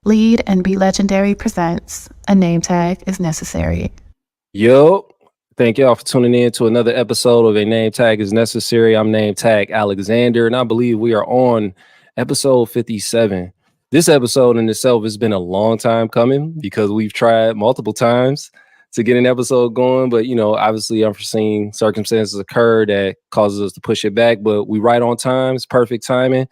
Lead and Be Legendary presents A Name Tag Is Necessary. Yo, thank y'all for tuning in to another episode of A Name Tag Is Necessary. I'm Nametag Alexander, and I believe we are on episode 57. This episode in itself has been a long time coming because we've tried multiple times to get an episode going, but obviously unforeseen circumstances occur that causes us to push it back, but we right on time. It's perfect timing.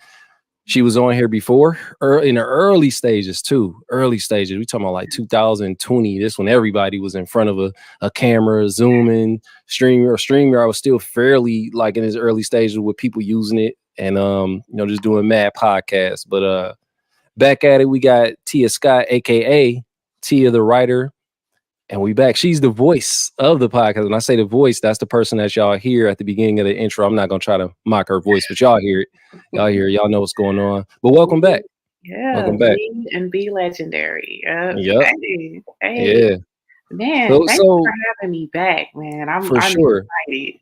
She was on here before, in the early stages too. Early stages. We talking about like 2020. This when everybody was in front of a camera, zooming, streamer. I was still fairly like in his early stages with people using it and just doing mad podcasts. But back at it, we got Tia Scott, aka Tia the writer. And we back. She's the voice of the podcast. When I say the voice, that's the person that y'all hear at the beginning of the intro. I'm not gonna try to mock her voice, but y'all hear it. Y'all hear it. Y'all know what's going on. But welcome back. Yeah, welcome back. Lead and Be Legendary. Yep. Hey. Yeah. Man, thanks for having me back, man. I'm sure. excited.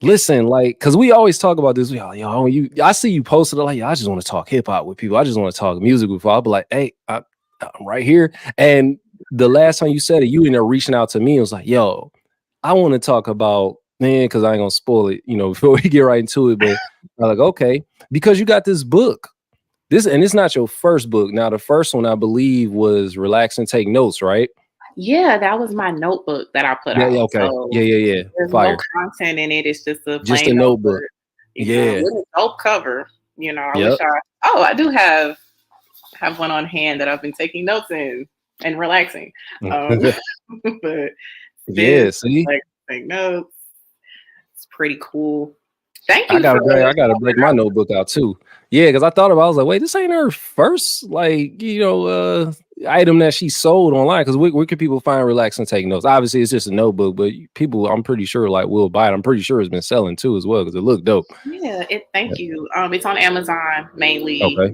Listen, like, cause we always talk about this. I see you posted it like, I just want to talk hip hop with people. I just want to talk music with people. I'll be like, hey, I'm right here. And the last time you said it, you ended up reaching out to me. It was like, yo, I want to talk about, man, because I ain't gonna spoil it, before we get right into it. But I'm like, okay, because you got this book. And it's not your first book. Now, the first one I believe was Relax and Take Notes, right? Yeah, that was my notebook that I put out. Okay. So yeah. There's Fire. no content in it. It's just a a notebook. Yeah. With a dope cover. I Yep. wish I do have one on hand that I've been taking notes in and relaxing. But yeah, see, like take notes. It's pretty cool. Thank you. I gotta break my notebook out too. Yeah, because I thought about it, I was like, wait, this ain't her first item that she sold online. Because where can people find Relax and Take Notes? Obviously, it's just a notebook, but people, I'm pretty sure, like, will buy it. I'm pretty sure it's been selling too as well because it looked dope. Yeah, thank you. It's on Amazon mainly. Okay.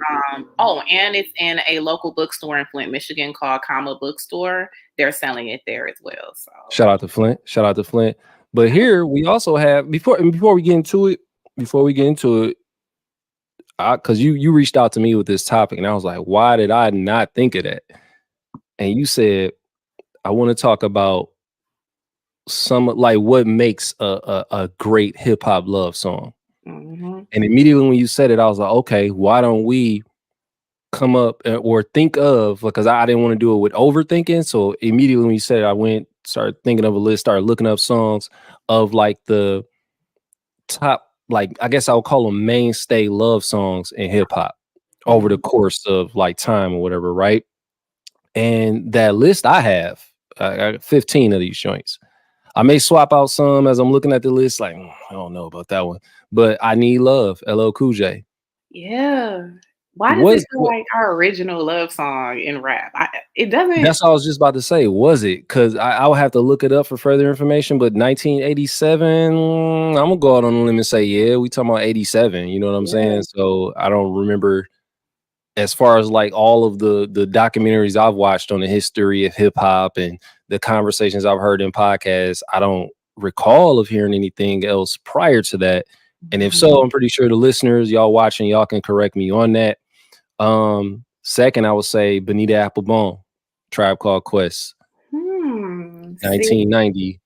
And it's in a local bookstore in Flint, Michigan called Comma Bookstore. They're selling it there as well. So shout out to Flint. But here we also have before we get into it, because you reached out to me with this topic, and I was like, why did I not think of that? And you said, I want to talk about some like what makes a great hip hop love song. Mm-hmm. And immediately when you said it, I was like, okay, why don't we come up or think of, because I didn't want to do it with overthinking. So immediately when you said it, started thinking of a list, started looking up songs of like the top, like, I guess I would call them mainstay love songs in hip hop over the course of like time or whatever, right? And that list I got 15 of these joints. I may swap out some as I'm looking at the list, like, I don't know about that one, but I Need Love, LL Cool J. Yeah. Why does it feel like our original love song in rap? It doesn't. That's what I was just about to say. Was it? Because I would have to look it up for further information. But 1987, I'm gonna go out on a limb and say, yeah, we talking about 87. You know what I'm saying? So I don't remember, as far as like all of the documentaries I've watched on the history of hip hop and the conversations I've heard in podcasts, I don't recall of hearing anything else prior to that. And if so, I'm pretty sure the listeners, y'all watching, y'all can correct me on that. Second, I would say Benita Applebone, Tribe Called Quest, 1990.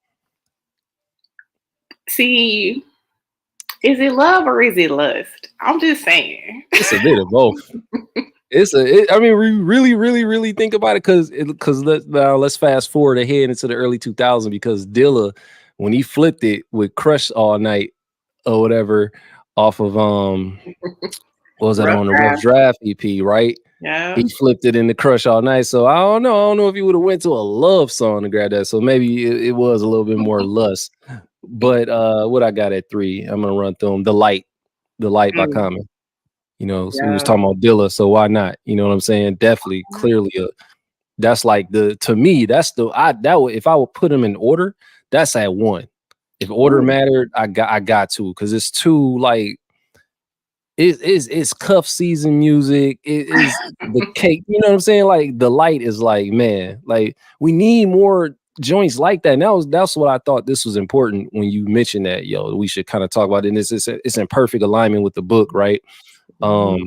See, is it love or is it lust? I'm just saying. It's a bit of both. I mean, we really think about it because let's fast forward ahead into the early 2000s, because Dilla, when he flipped it with Crush All Night or whatever off of what was that on the Rough Draft EP, right? Yeah. He flipped it in the Crush All Night. So I don't know if he would have went to a love song to grab that. So maybe it was a little bit more lust. But what I got at 3, I'm gonna run through them. The Light by Common. So we was talking about Dilla, so why not? You know what I'm saying? Definitely, clearly, that's like to me, that's if I would put them in order, that's at 1. If order mattered, I got to, because it's too like it's cuff season music. It is the cake. You know what I'm saying? Like The Light is like, man, like we need more joints like that. And that's what I thought this was important when you mentioned that, we should kind of talk about it. And it's in perfect alignment with the book, right? Now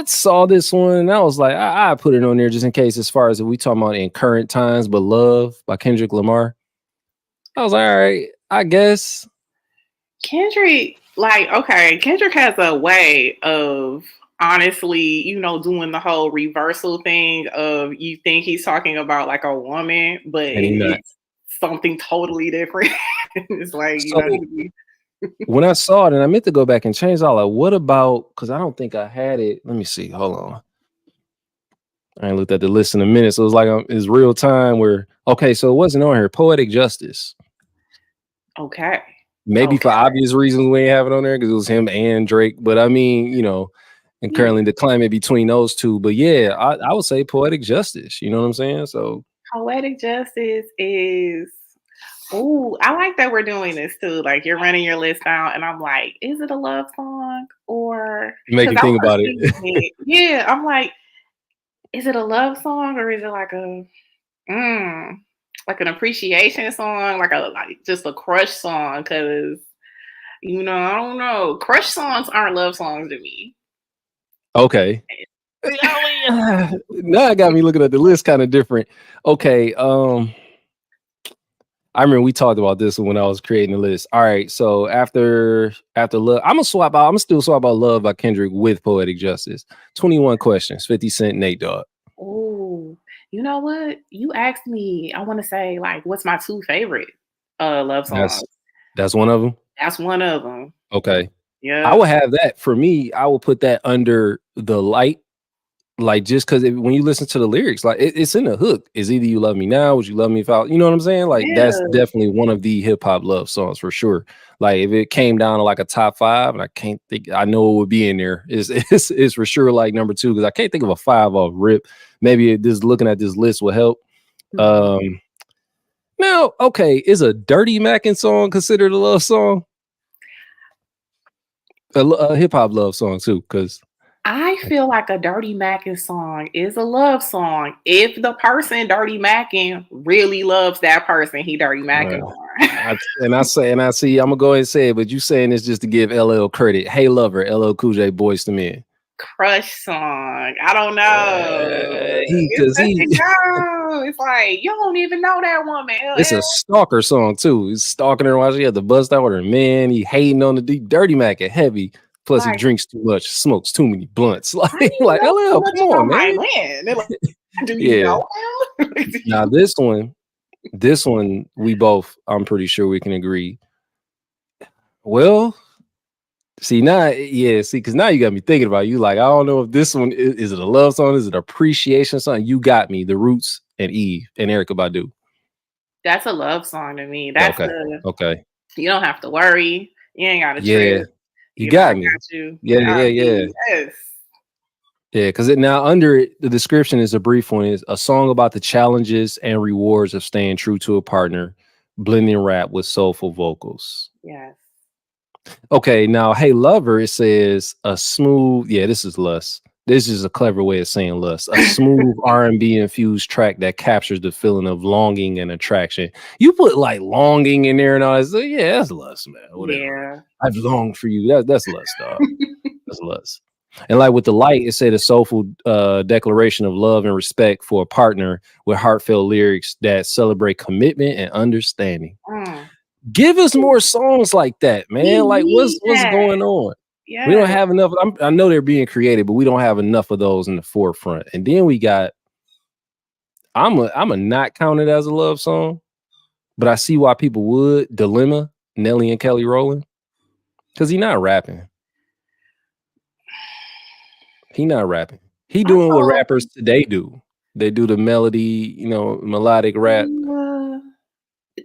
I saw this one and I was like, I put it on there just in case, as far as if we talking about in current times, but Love by Kendrick Lamar. I was like, all right, I guess. Kendrick, Kendrick has a way of honestly, doing the whole reversal thing of you think he's talking about like a woman, but And he not. it's something totally different. It's like, So when I saw it, and I meant to go back and change all, like, what about, because I don't think I had it. Let me see. Hold on. I ain't looked at the list in a minute. So it was like it's real time where, okay, so it wasn't on here. Poetic Justice. Okay. Maybe for obvious reasons we ain't have it on there because it was him and Drake. But I mean, and currently the climate between those two. But yeah, I would say Poetic Justice. You know what I'm saying? So Poetic Justice is, I like that we're doing this too. Like you're running your list out, and I'm like, is it a love song or make you think about it? Yeah, I'm like, is it a love song or is it like like an appreciation song, like just a crush song? Because I don't know, crush songs aren't love songs to me. Okay. Now it got me looking at the list kind of different. Okay. I remember we talked about this when I was creating the list. All right, so after Love, I'm gonna still swap out Love by Kendrick with Poetic Justice. 21 Questions, 50 Cent, Nate Dogg. Oh, you know what? You asked me, I want to say, like, what's my two favorite love songs? That's one of them? That's one of them. Okay. Yeah. I would have that. For me, I would put that under The Light. Like, just because when you listen to the lyrics, like it's in the hook. Is either you love me now, would you love me if I, you know what I'm saying? Like that's definitely one of the hip hop love songs for sure. Like if it came down to like a top 5, and I can't think, I know it would be in there. It's for sure like number 2 because I can't think of a 5 off rip. Maybe just looking at this list will help. Now, okay, is a Dirty Mackin song considered a love song? A hip hop love song too, because I feel like a Dirty Mackin song is a love song if the person Dirty Mackin really loves that person he Dirty Mackin on. I see, I'm gonna go ahead and say it, but you saying this just to give LL credit. Hey Lover, LL Cool J, Boys to Men. Crush song. I don't know. It's like you don't even know that woman. It's a stalker song too. He's stalking her while she had to bust out with her man. He hating on the Dirty Mackin heavy. Plus, he drinks too much, smokes too many blunts. Like LL, come on, man. Do you know him? Now, this one, we both, I'm pretty sure we can agree. Well, because now you got me thinking about it. You like, I don't know if this one is it a love song? Is it appreciation song? You got me. The Roots and Eve and Erykah Badu. That's a love song to me. That's okay. You don't have to worry. You ain't got to trip. You got me. Yeah. Yes. Yeah, because now under it, the description is a brief one. Is a song about the challenges and rewards of staying true to a partner, blending rap with soulful vocals. Yes. Okay, now, Hey Lover, it says a smooth. Yeah, this is Lust. This is a clever way of saying lust. A smooth R&B infused track that captures the feeling of longing and attraction. You put like longing in there and all that. So, yeah, that's lust, man. Whatever. Yeah. I've longed for you. That's lust, dog. That's lust. And like with The Light, it said a soulful declaration of love and respect for a partner with heartfelt lyrics that celebrate commitment and understanding. Give us more songs like that, man. Like what's going on? Yeah. We don't have enough. I know they're being created, but we don't have enough of those in the forefront. And then we got, I'm a not count it as a love song, but I see why people would. Dilemma, Nelly and Kelly Rowland, because he's not rapping. He not rapping. He doing what rappers today do. They do the melody, melodic rap.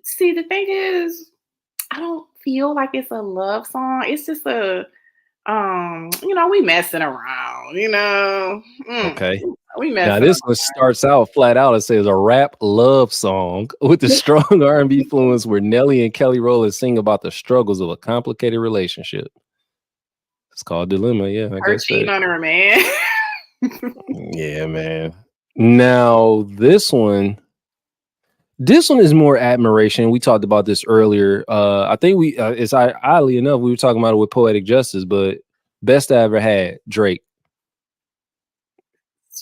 See, the thing is, I don't feel like it's a love song. It's just a we messing around, Okay. We messing now this one starts out flat out. It says a rap love song with a strong R&B influence where Nelly and Kelly Rowland sing about the struggles of a complicated relationship. It's called Dilemma. Yeah, I guess cheating on her, man. Yeah, man. Now this one is more admiration. We talked about this earlier. I think it's oddly enough, we were talking about it with Poetic Justice, but Best I Ever Had, Drake.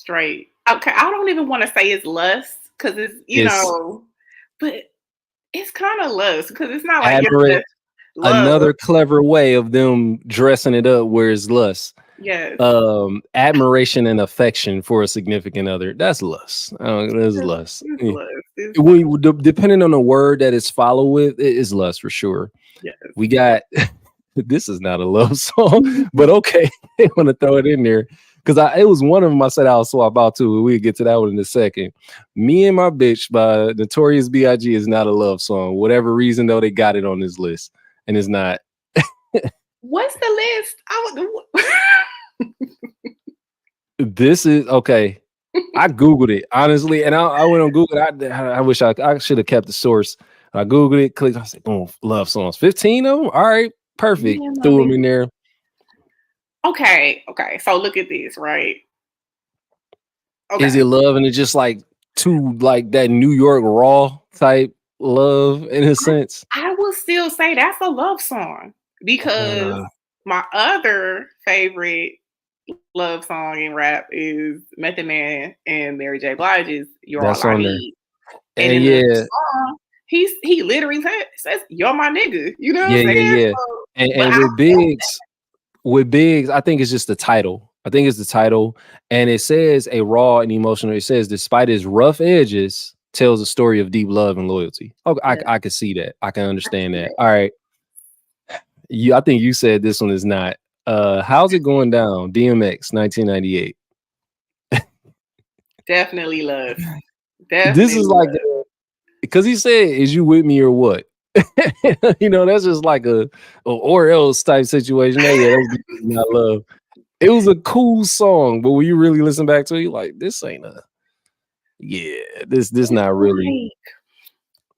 straight. Okay, I don't even want to say it's lust because it's It's but it's kind of lust because it's not like it's admirate. just love. Another clever way of them dressing it up where it's lust. Yes, Admiration and affection for a significant other. That's lust. That's lust. it's Yeah. lust. It's lust. Depending on the word that it's followed with, it is lust for sure. Yes. We got this is not a love song, but okay, I want to throw it in there because it was one of them I said I'll swap out to. We'll get to that one in a second. Me and My Bitch by Notorious B.I.G. is not a love song. Whatever reason though, they got it on this list, and it's not. What's the list? This is okay. I googled it honestly, and I went on Google. I wish I should have kept the source. I googled it, clicked. I said, "Oh, love songs, 15 of them. All right, perfect." Yeah, Threw them in there. Okay. So look at this, right? Okay. Is it love, and it's just like too like that New York raw type love in a sense? I will still say that's a love song because my other favorite love song in rap is Method Man and Mary J. Blige's "You're That's All I on there. Need." And And in yeah, the song, he literally says, "You're my nigga." You know what I'm saying? yeah. So, but And with Biggs, I think it's just the title. I think it's the title, and it says a raw and emotional. It says, despite his rough edges, tells a story of deep love and loyalty. Oh, I can see that. I can understand that. All right, I think you said this one is not. How's it going down? DMX, 1998. definitely love. This is like because he said, "Is you with me or what?" That's just like a or else type situation. That's not love. It was a cool song, but when you really listen back to it, you're like, this ain't this not really. like,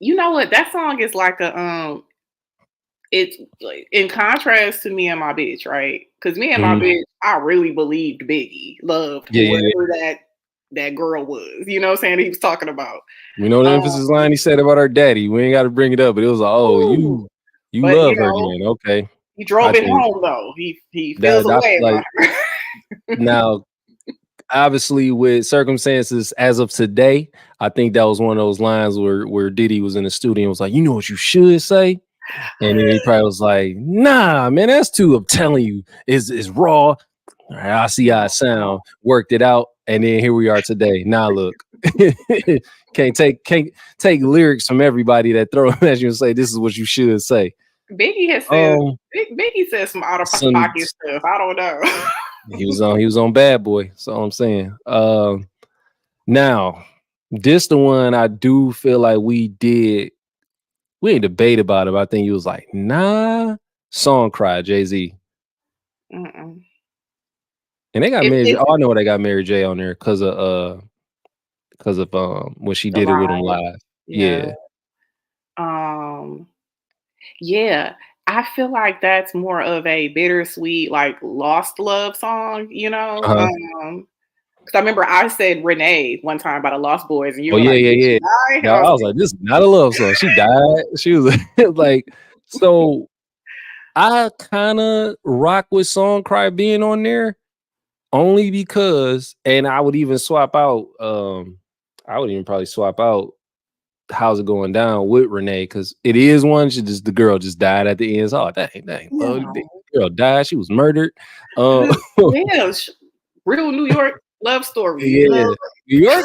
you know what? That song is like it's like in contrast to Me and My Bitch, right? Because Me and My Bitch, I really believed Biggie loved whoever that girl was. You know what I'm saying? He was talking about. We know the emphasis line he said about our daddy. We ain't got to bring it up, but it was like, oh, you love her again. Okay. He drove it home though. He feels away about her. Now, obviously, with circumstances as of today, I think that was one of those lines where Diddy was in the studio and was like, you know what you should say? And then he probably was like, nah, man, that's too, I'm telling you, is raw. All right, I see how it sound. Worked it out. And then here we are today. Now look. can't take lyrics from everybody that throw them at you and say this is what you should say. Biggie has said Biggie said some out of pocket stuff. I don't know. He was on Bad Boy. That's all I'm saying. Now, this the one I do feel like we ain't debate about it. But I think he was like, nah, Song Cry, Jay-Z. And they got Mary J. I know they got Mary J on there because of when she did it with him live. Yeah. Yeah. I feel like that's more of a bittersweet, like lost love song, you know? Because I remember I said Renee one time by the Lost Boys, and you were like, yeah. I was like, this is not a love song. She died. She was like, so I kind of rock with Song Cry being on there only because, and I would even swap out, I would even probably swap out How's It Going Down with Renee, because it is one. The girl just died at the end. So, that ain't love. The girl died. She was murdered. Yeah, real New York love story. Yeah,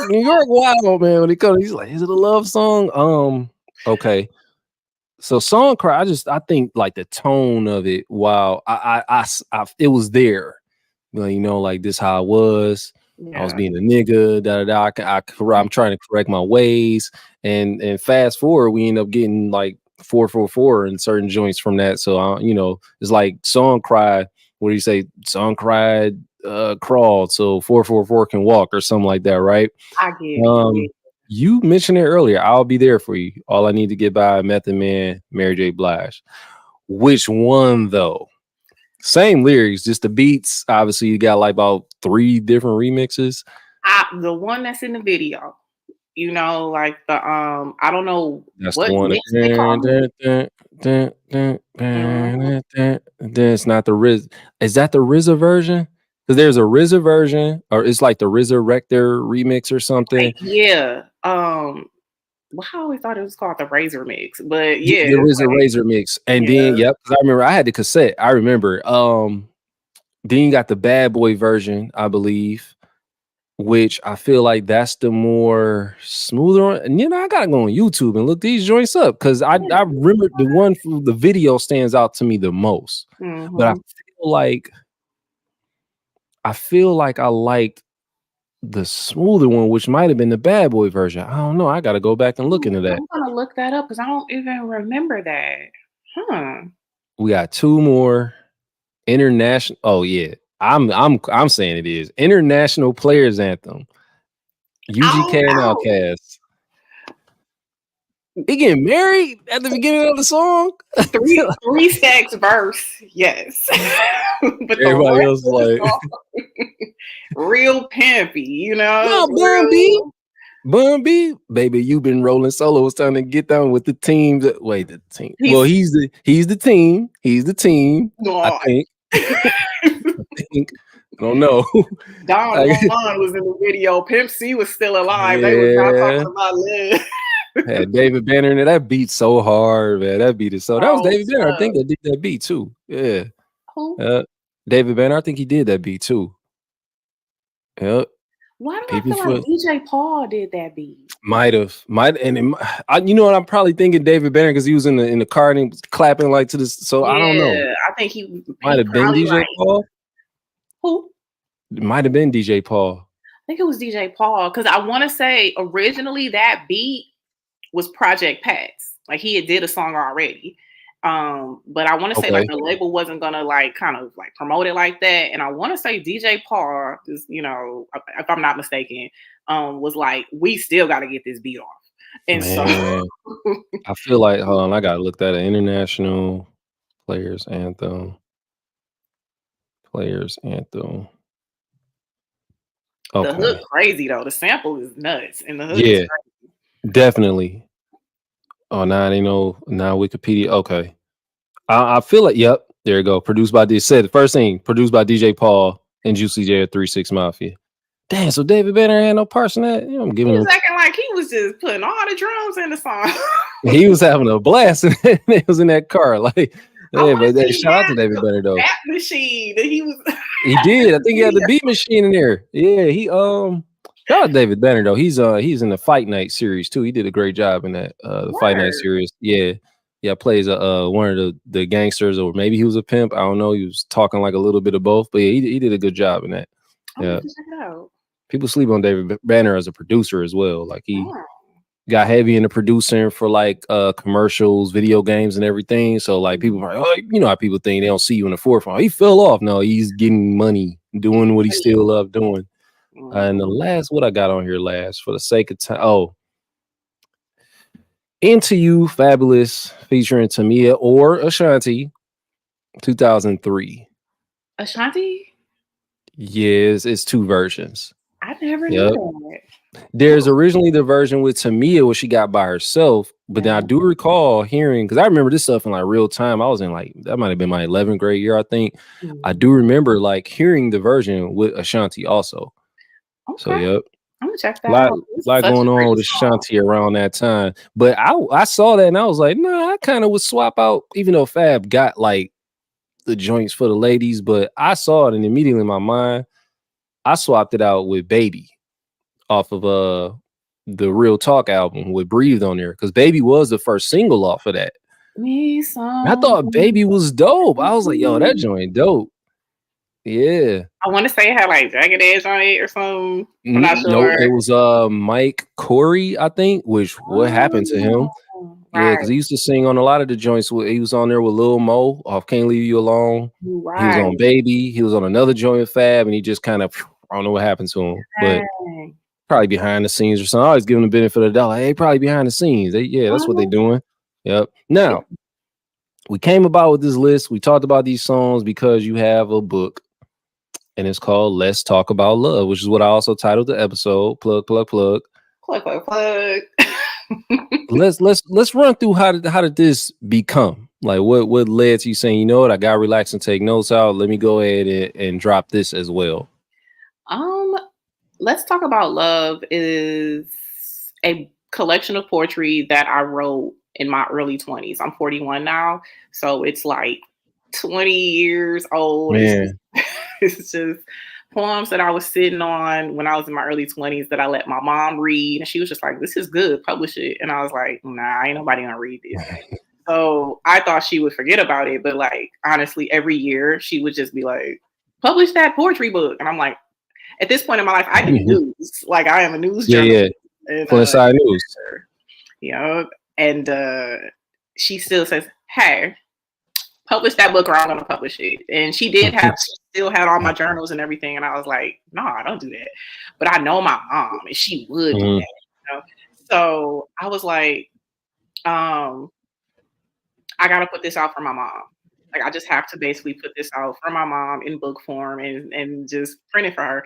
New York, wild, man. When it comes, he's like, is it a love song? Okay. So Song Cry, I think like the tone of it. Wow, it was there. Like this how I was. I was being a nigga. I'm trying to correct my ways, and fast forward, we end up getting like 444 in certain joints from that. So it's like Song Cry. What do you say? Song Cried, crawled, so 444 can walk, or something like that, right? I get it. You mentioned it earlier. I'll Be There For You. All I Need to Get By, Method Man, Mary J. Blige. Which one though? Same lyrics, just the beats. Obviously, you got like about 3 different remixes. The one that's in the video, like the I don't know. That's what the one. That's not the Riz. Is that the RZA version? because there's a RZA version, or it's like the RZA Rector remix or something. Yeah. Well, I always thought it was called the Razor Mix, but yeah, The RZA Razor mix, and then yep, 'cause I remember I had the cassette. I remember. Then you got the Bad Boy version, I believe, which I feel like that's the more smoother one. And I gotta go on YouTube and look these joints up because I remember the one from the video stands out to me the most. But I feel like I liked the smoother one, which might have been the Bad Boy version. I don't know. I gotta go back and look into that. I'm gonna look that up because I don't even remember that. We got two more international. Oh yeah, I'm saying it is International Players Anthem. UGK and Outkast. They getting married at the beginning of the song. Three Stacks verse, yes. But everybody else like real pimpy, No, Bun B, baby, you've been rolling solo. It's time to get down with the team. The team. Well, he's the team. He's the team. I think. I don't know. Don Juan was in the video. Pimp C was still alive. They was not talking about Liv. Had David Banner in there. That beat so hard, man. That beat is so. That was David Banner. I think that did that beat too. Yeah. Who? David Banner. I think he did that beat too. Yep. Why do I feel like DJ Paul did that beat? Might have, and you know what? I'm probably thinking David Banner because he was in the car and he was clapping like to this. So I don't know. I think he might have been DJ Paul. Who? It might have been DJ Paul. I think it was DJ Paul because I want to say originally that beat was Project Pat's. Like he had did a song already. But I want to say like the label wasn't gonna like kind of like promote it like that. And I want to say DJ Paul is, if I'm not mistaken, was like, we still gotta get this beat off. And so I feel like hold on, I gotta look that at International Players Anthem. Players Anthem. Okay. The hook crazy though. The sample is nuts. And the hook is crazy. Definitely. Oh, now they know. Now Wikipedia. Okay, I feel like. Yep, there you go. Produced by the first thing. Produced by DJ Paul and Juicy J at 3-6 Mafia. Damn. So David Banner had no parts in that. I'm giving him. Acting like he was just putting all the drums in the song. He was having a blast, and it was in that car. Like, but shout out to David Banner though. That machine that he was. He did. I think he had the beat machine in there. Yeah. He Shout out David Banner though. He's in the Fight Night series too. He did a great job in that the Fight Night series. Yeah, plays one of the gangsters, or maybe he was a pimp. I don't know. He was talking like a little bit of both, but yeah, he did a good job in that. Yeah, check it out. People sleep on David Banner as a producer as well. Like he got heavy into producing for like commercials, video games, and everything. So like people are like, oh, how people think they don't see you in the forefront. He fell off. No, he's getting money, doing what he still loved doing. And the last, what I got on here last for the sake of time. Oh, Into You, Fabulous, featuring Tamia or Ashanti, 2003. Ashanti? Yes, it's two versions. I never knew that. There's originally the version with Tamia where she got by herself, but then I do recall hearing, because I remember this stuff in like real time. I was in like, that might have been my 11th grade year, I think. I do remember like hearing the version with Ashanti also. Okay. So yep, I'm gonna check that out. A lot going on with Ashanti around that time. But I saw that and I was like, nah, I kind of would swap out, even though Fab got like the joints for the ladies, but I saw it and immediately in my mind, I swapped it out with Baby off of the Real Talk album with Breathe on there, because Baby was the first single off of that. I thought Baby was dope. I was like, yo, that joint dope. Yeah, I want to say it had like Dragon Edge on it or something. I'm not sure. No, it was Mike Corey, I think. Which what happened to him? Yeah, because he used to sing on a lot of the joints. He was on there with Lil Mo off "Can't Leave You Alone." Right. He was on Baby. He was on another joint with Fab, and he just kind of I don't know what happened to him, but probably behind the scenes or something. I always give him the benefit of the doubt. Like, hey, probably behind the scenes. That's what they're doing. Yep. Now we came about with this list. We talked about these songs because you have a book. And it's called Let's Talk About Love, which is what I also titled the episode. Plug. Let's run through how did this become? Like what led to you saying, you know what, I gotta relax and take notes out. Let me go ahead and drop this as well. Um, Let's Talk About Love is a collection of poetry that I wrote in my early 20s. I'm 41 now, so it's like 20 years old. Man. It's just poems that I was sitting on when I was in my early 20s that I let my mom read, and she was just like, "This is good, publish it." And I was like, "Nah, ain't nobody gonna read this." So I thought she would forget about it, but like honestly, every year she would just be like, "Publish that poetry book," and I'm like, at this point in my life, I do news. Like I am a news journalist. And, Coincide news. You know, and she still says, "Hey, publish that book or I'm gonna publish it." And she still had all my journals and everything. And I was like, "No, don't do that." But I know my mom and she would do that. You know? So I was like, I gotta put this out for my mom. Like I just have to basically put this out for my mom in book form and just print it for her.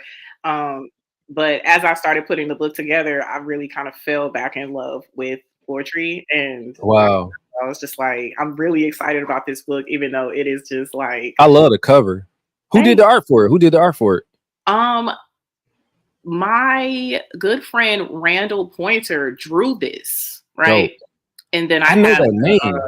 But as I started putting the book together, I really kind of fell back in love with poetry. And wow. I was just like, I'm really excited about this book, even though it is just like, I love the cover. Who did the art for it? Who did the art for it? My good friend Randall Pointer drew this, right? Dope. And then I know that name.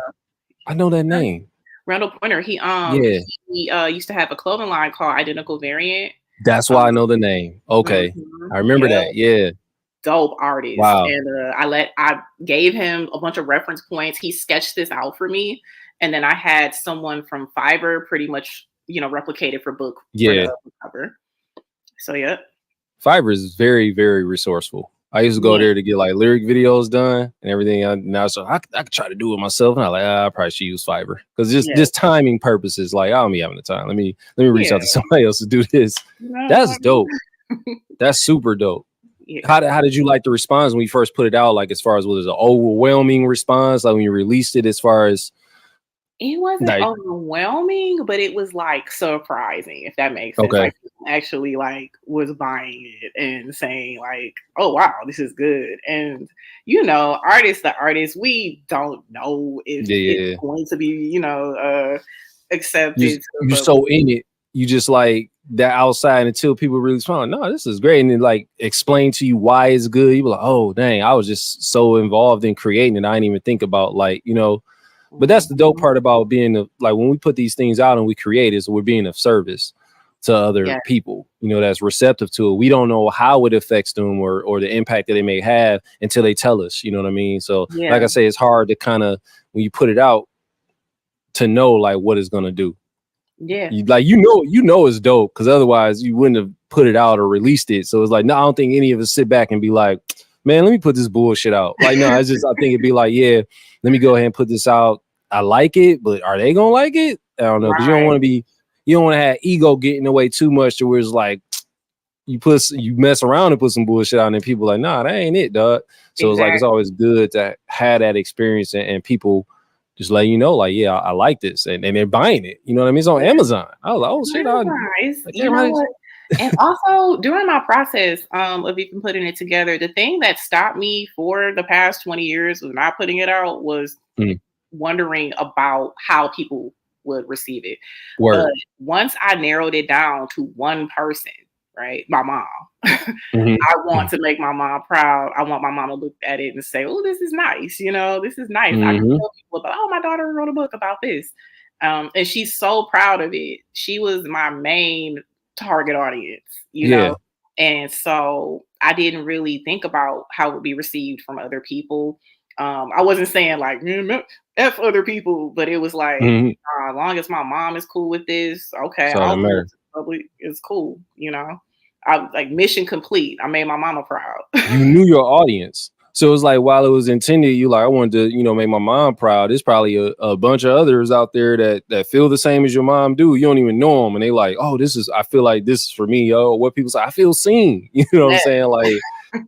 I know that name. Randall Pointer. He used to have a clothing line called Identical Variant. That's why I know the name. Okay. I remember that. Yeah. Dope artist. Wow. And I gave him a bunch of reference points. He sketched this out for me. And then I had someone from Fiverr pretty much, replicate it for book cover. So yeah. Fiverr is very, very resourceful. I used to go there to get like lyric videos done and everything. Now, so I could try to do it myself. And I I probably should use Fiverr because just timing purposes. Like I don't be having the time. Let me reach out to somebody else to do this. That's dope. That's super dope. Yeah. How did you like the response when you first put it out? Like as far as was it an overwhelming response? Like when you released it, as far as it wasn't overwhelming, but it was like surprising, if that makes sense. Okay. Like actually like was buying it and saying like, "Oh wow, this is good." And artists, we don't know if it's going to be, accepted. You're so in it. You just like that outside until people really respond. No, this is great, and then like explain to you why it's good. You be like, "Oh dang, I was just so involved in creating it, I didn't even think about like." But that's the dope part about being like when we put these things out and we create it, so we're being of service to other people, that's receptive to it. We don't know how it affects them or the impact that they may have until they tell us, you know what I mean? So like I say, it's hard to kind of, when you put it out, to know like what it's going to do. Yeah. It's dope because otherwise you wouldn't have put it out or released it. So it's like, no, I don't think any of us sit back and be like, man, let me put this bullshit out. Like, no, I think it'd be like, yeah, let me go ahead and put this out. I like it, but are they gonna like it? I don't know. Because you don't want to have ego getting away too much to where it's like you mess around and put some bullshit out and people like, nah, that ain't it, dog. So It's like it's always good to have that experience and people just let you know, like, yeah, I like this, and they're buying it. You know what I mean? It's on Amazon. I was like, oh shit, nice. What? And also during my process of even putting it together, the thing that stopped me for the past 20 years of not putting it out was wondering about how people would receive it. But once I narrowed it down to one person, right, my mom, I want to make my mom proud. I want my mom to look at it and say, "Oh, this is nice. This is nice." I can tell people about, "Oh, my daughter wrote a book about this," and she's so proud of it. She was my main target audience, know. And so I didn't really think about how it would be received from other people. I wasn't saying like F other people, but it was like as long as my mom is cool with this, okay, it's cool, I like mission complete. I made my mama proud. You knew your audience. So it's like while it was intended, you like, I wanted to, make my mom proud. There's probably a bunch of others out there that feel the same as your mom do. You don't even know them. And they like, oh, I feel like this is for me, yo. What people say, I feel seen. You know what I'm saying? Like,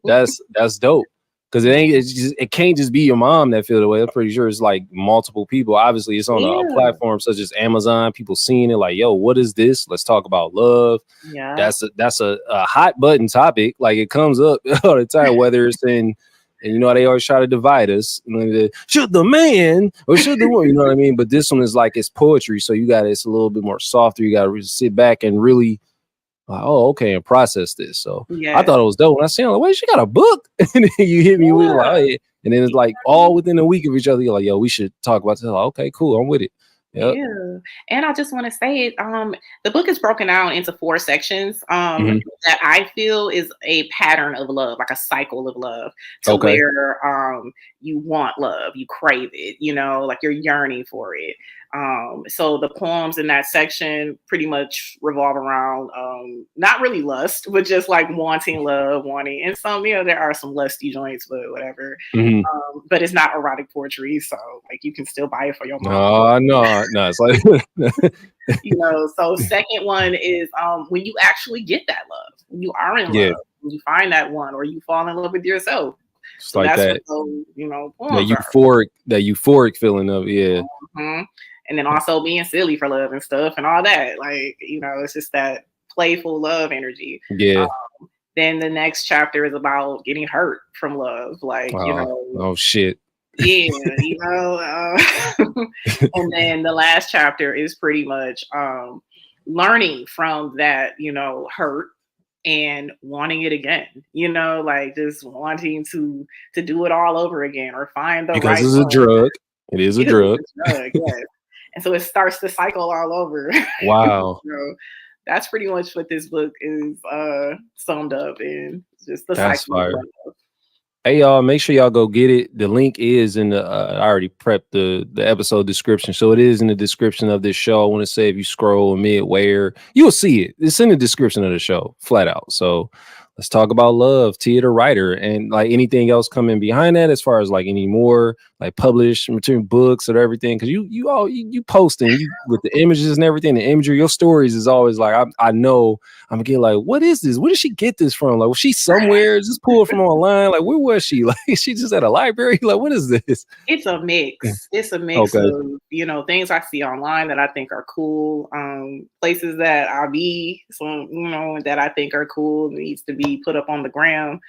that's dope. Because it can't just be your mom that feel the way. I'm pretty sure it's like multiple people. Obviously, it's on a platform such as Amazon. People seeing it like, yo, what is this? Let's talk about love. Yeah, that's a hot button topic. Like it comes up all the time, whether it's in And you know, they always try to divide us. You know, should the man or should the woman, you know what I mean? But this one is like, it's poetry. So it's a little bit more softer. You got to sit back and really, okay, and process this. So I thought it was dope. When I seen it, like, wait, she got a book? And then you hit me with like, oh, yeah. And then it's like all within a week of each other. You're like, yo, we should talk about this. Like, okay, cool. I'm with it. Yep. Yeah. And I just want to say the book is broken down into 4 sections that I feel is a pattern of love, like a cycle of love, to where you want love, you crave it, you know, like you're yearning for it. So the poems in that section pretty much revolve around not really lust, but just like wanting love, and some, you know, there are some lusty joints, but whatever. But it's not erotic poetry, so like you can still buy it for your mom. No, it's like you know. So second one is when you actually get that love, when you are in love, when you find that one, or you fall in love with yourself. Just so like that's that, those, you know, that euphoric feeling of and then also being silly for love and stuff and all that. Like, you know, it's just that playful love energy. Yeah. Then the next chapter is about getting hurt from love. Like, you know. Oh, shit. Yeah, you know. And then the last chapter is pretty much learning from that, you know, hurt and wanting it again, you know, like just wanting to do it all over again or find the because right it's one. A drug. It is a drug. Yes. And so it starts the cycle all over. Wow. So that's pretty much what this book is summed up in. Just the that's cycle fire. of love. Hey, y'all, make sure y'all go get it. The link is in the, I already prepped the episode description. So it is in the description of this show. I want to say if you scroll midway, you'll see it. It's in the description of the show, flat out. So let's talk about love, Tia the writer, and like anything else coming behind that as far as like any more like published material, books or everything. Cause you posting you with the images and everything, the imagery, your stories is always like, I know I'm gonna get like, what is this? Where did she get this from? Like, was she somewhere? Is this pulled from online? Like, where was she? Like, she just at a library? Like, what is this? It's a mix. It's a mix of, you know, things I see online that I think are cool. Places that I be, some, you know, that I think are cool, needs to be put up on the gram.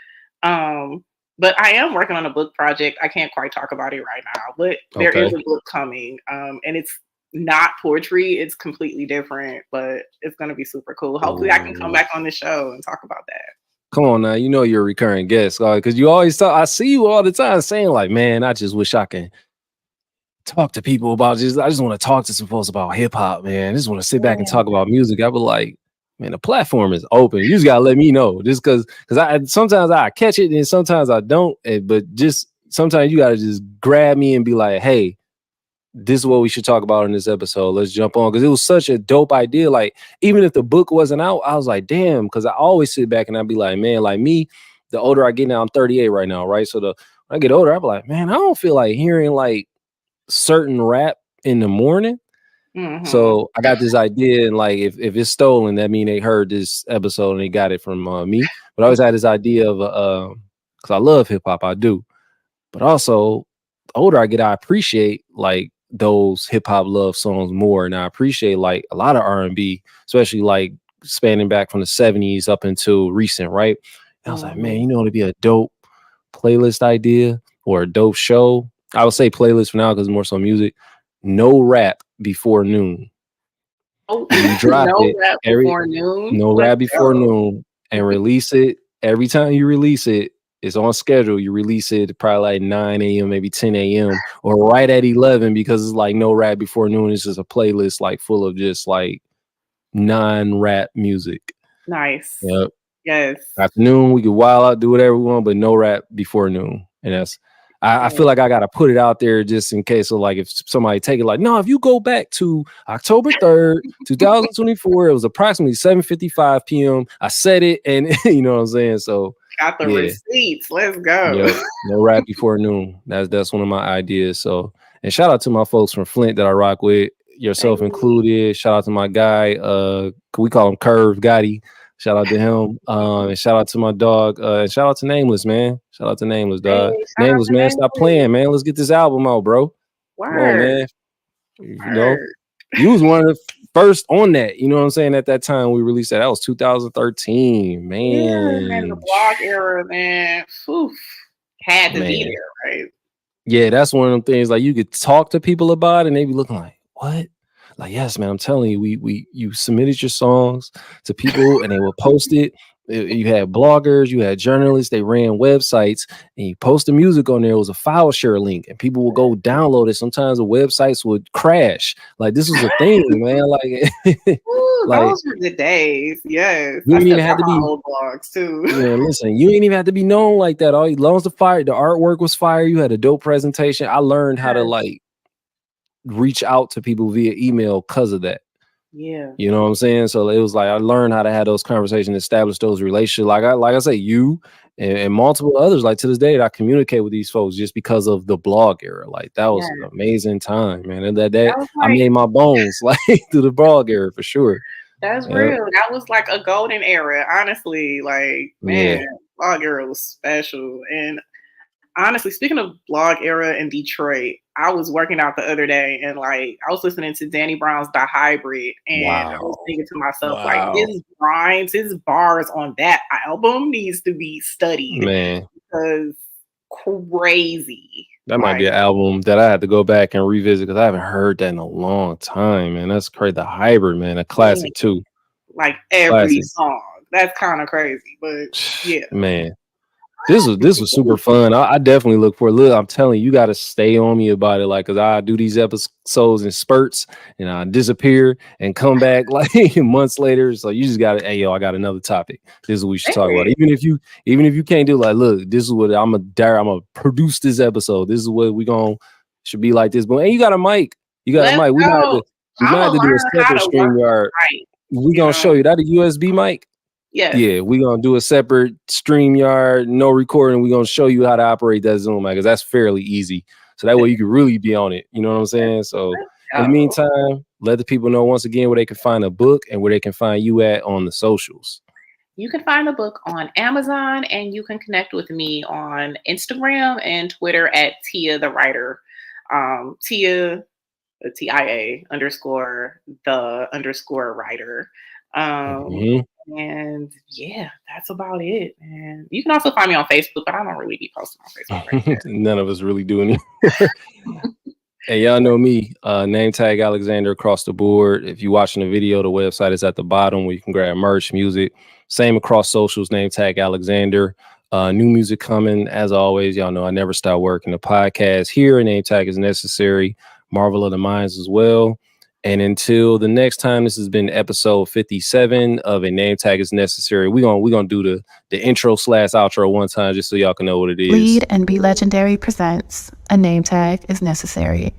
But I am working on a book project. I can't quite talk about it right now, but there is a book coming. And it's not poetry. It's completely different, but it's going to be super cool. Hopefully I can come back on the show and talk about that. Come on now, you know you're a recurring guest, because you always talk. I see you all the time saying like, man, I just wish I can talk to people about I just want to talk to some folks about hip hop, man. I just want to sit back and talk about music. I was like, man, the platform is open. You just gotta let me know, just because I sometimes I catch it and sometimes I don't. But just sometimes you gotta just grab me and be like, hey, this is what we should talk about in this episode. Let's jump on, because it was such a dope idea. Like, even if the book wasn't out, I was like, damn, because I always sit back and I'd be like, man, like me, the older I get now, I'm 38 right now, right? So when I get older, I'd be like, man, I don't feel like hearing like certain rap in the morning. So I got this idea, and like if it's stolen, that mean they heard this episode and they got it from me. But I always had this idea of because I love hip hop, I do, but also the older I get, I appreciate like those hip hop love songs more, and I appreciate like a lot of R&B, especially like spanning back from the 70s up until recent, right? And I was like, man, you know, it'd be a dope playlist idea or a dope show. I would say playlist for now because it's more so music. No rap before noon. Oh, you drop no rap before noon. No rap before noon, and release it every time you release it. It's on schedule. You release it probably like 9 a.m., maybe 10 a.m. or right at 11, because it's like no rap before noon. It's just a playlist like full of just like non-rap music. Nice. Yep. Yes. Afternoon, we can wild out, do whatever we want, but no rap before noon. And that's I feel like I gotta put it out there just in case of like if somebody take it like, no, if you go back to October 3rd, 2024, it was approximately 7:55 p.m. I said it, and you know what I'm saying? So got the receipts. Let's go. Yep. No rap before noon. That's one of my ideas. So, and shout out to my folks from Flint that I rock with, yourself included. Shout out to my guy, we call him Curve Gotti. Shout out to him. And shout out to my dog. And shout out to Nameless, man. Shout out to Nameless, dog. Hey, Nameless, man. Stop playing, man. Let's get this album out, bro. Word. Come on, man. You know, you was one of the first on that. You know what I'm saying? At that time we released that. That was 2013, man. Yeah, man, the blog era, man. Oof. had to be Man. there, right? Yeah, that's one of them things like you could talk to people about it and they be looking like, what? Like, yes, man, I'm telling you, you submitted your songs to people and they will post it. You had bloggers, you had journalists, they ran websites, and you post the music on there. It was a file share link, and people will go download it. Sometimes the websites would crash. Like this was a thing, man. Like, Ooh, like those were the days. Yes, you I ain't still even got have to my be. old blogs too. Man, listen, you ain't even have to be known like that. All as long as the artwork was fire, you had a dope presentation. I learned how to like reach out to people via email because of that. Yeah. You know what I'm saying? So it was like I learned how to have those conversations, establish those relationships. Like I say, you and multiple others, like to this day, I communicate with these folks just because of the blog era. Like that was Yeah. an amazing time, man. And that That was I like, made my bones like through the blog era for sure. that's Yep. real. That was like a golden era, honestly. Like, man, Yeah. blog era was special. And honestly, speaking of blog era in Detroit, I was working out the other day and like I was listening to Danny Brown's The Hybrid, and I was Wow. thinking to myself, like, Wow. his rhymes, his bars on that album needs to be studied Man. because crazy. That might be Like, an album that I had to go back and revisit because I haven't heard that in a long time, man. That's crazy. The Hybrid, man, a classic too. like every Classic. song. That's kind of crazy, but yeah. Man, this was super fun. I definitely look for it. Look, I'm telling you, you got to stay on me about it, like, cause I do these episodes in spurts, and I disappear and come back like months later. So you just got to, hey yo, I got another topic. This is what we should talk about. Hey. Even if you can't do, like, look, this is what I'm gonna produce this episode. This is what we should be like this. But hey, you got a mic. You got Let's a mic. We might go. have to do a Learn how separate to work StreamYard. right. We gonna show you that a USB mic. Yes. Yeah, we're gonna do a separate StreamYard, no recording. We're gonna show you how to operate that Zoom, because that's fairly easy. So that way you can really be on it. You know what I'm saying? So in the meantime, let the people know once again where they can find a book and where they can find you at on the socials. You can find the book on Amazon, and you can connect with me on Instagram and Twitter at Tia the Writer. Tia, TIA _ the _ writer. And yeah, that's about it. And you can also find me on Facebook, but I don't really be posting on Facebook right now. None of us really doing it. Hey, y'all know me, Nametag Alexander across the board. If you're watching the video, the website is at the bottom where you can grab merch, music. Same across socials, Nametag Alexander. New music coming. As always, y'all know I never stop working. The podcast here, Nametag Is Necessary. Marvel of the Minds as well. And until the next time, this has been episode 57 of A Name Tag Is Necessary. We're gonna do the intro / outro one time just so y'all can know what it is. Lead and Be Legendary presents A Name Tag Is Necessary.